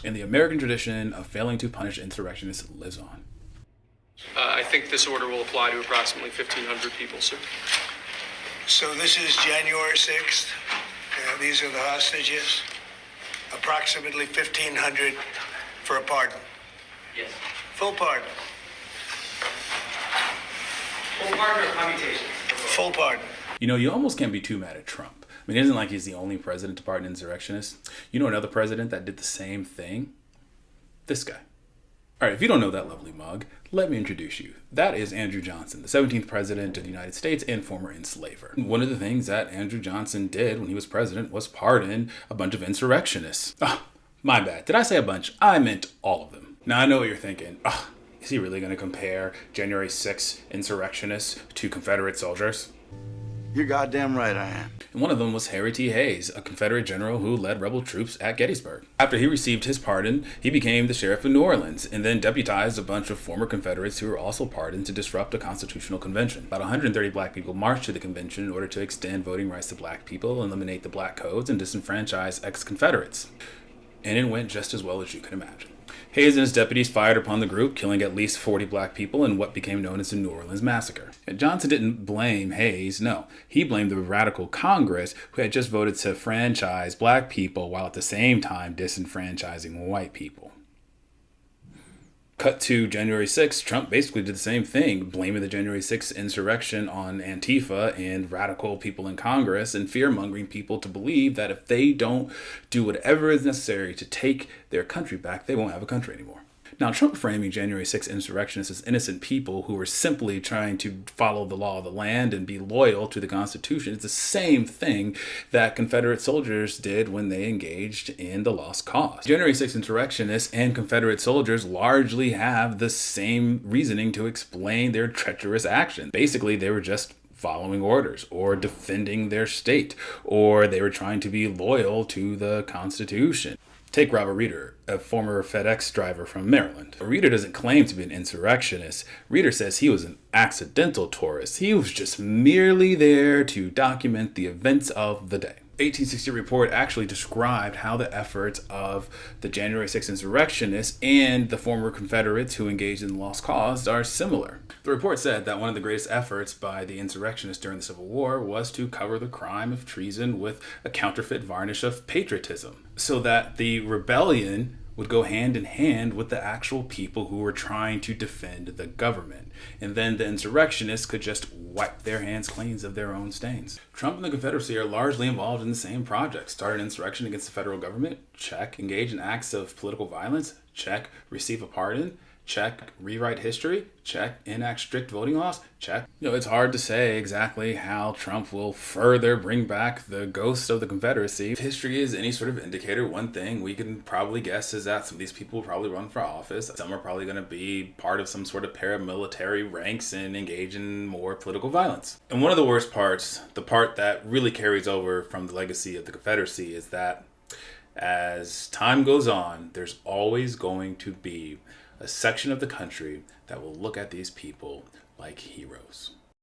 And the American tradition of failing to punish insurrectionists lives on. I think this order will apply to approximately 1,500 people, sir. So this is January 6th. These are the hostages. Approximately 1,500 for a pardon. Yes. Full pardon. Full pardon or commutation? Full pardon. You know, you almost can't be too mad at Trump. I mean, it isn't like he's the only president to pardon insurrectionists. You know another president that did the same thing? This guy. All right, if you don't know that lovely mug, let me introduce you. That is Andrew Johnson, the 17th president of the United States and former enslaver. One of the things that Andrew Johnson did when he was president was pardon a bunch of insurrectionists. Oh, my bad. Did I say a bunch? I meant all of them. Now, I know what you're thinking. Is he really going to compare January 6th insurrectionists to Confederate soldiers? You're goddamn right I am. And one of them was Harry T. Hayes, a Confederate general who led rebel troops at Gettysburg. After he received his pardon, he became the sheriff of New Orleans and then deputized a bunch of former Confederates who were also pardoned to disrupt a constitutional convention. About 130 black people marched to the convention in order to extend voting rights to black people, eliminate the black codes, and disenfranchise ex-Confederates. And it went just as well as you could imagine. Hayes and his deputies fired upon the group, killing at least 40 black people in what became known as the New Orleans Massacre. And Johnson didn't blame Hayes, no. He blamed the radical Congress who had just voted to franchise black people while at the same time disenfranchising white people. Cut to January 6th, Trump basically did the same thing, blaming the January 6th insurrection on Antifa and radical people in Congress and fear-mongering people to believe that if they don't do whatever is necessary to take their country back, they won't have a country anymore. Now, Trump framing January 6th insurrectionists as innocent people who were simply trying to follow the law of the land and be loyal to the Constitution is the same thing that Confederate soldiers did when they engaged in the lost cause. January 6th insurrectionists and Confederate soldiers largely have the same reasoning to explain their treacherous actions. Basically, they were just following orders or defending their state, or they were trying to be loyal to the Constitution. Take Robert Reeder, a former FedEx driver from Maryland. Reeder doesn't claim to be an insurrectionist. Reeder says he was an accidental tourist. He was just merely there to document the events of the day. 1860 report actually described how the efforts of the January 6th insurrectionists and the former Confederates who engaged in the lost cause are similar. The report said that one of the greatest efforts by the insurrectionists during the Civil War was to cover the crime of treason with a counterfeit varnish of patriotism, so that the rebellion would go hand in hand with the actual people who were trying to defend the government. And then the insurrectionists could just wipe their hands clean of their own stains. Trump and the Confederacy are largely involved in the same project. Start an insurrection against the federal government? Check. Engage in acts of political violence? Check. Receive a pardon? Check. Rewrite history? Check. Enact strict voting laws? Check. You know, it's hard to say exactly how Trump will further bring back the ghost of the Confederacy. If history is any sort of indicator, one thing we can probably guess is that some of these people will probably run for office. Some are probably going to be part of some sort of paramilitary ranks and engage in more political violence. And one of the worst parts, the part that really carries over from the legacy of the Confederacy, is that as time goes on, there's always going to be a section of the country that will look at these people like heroes.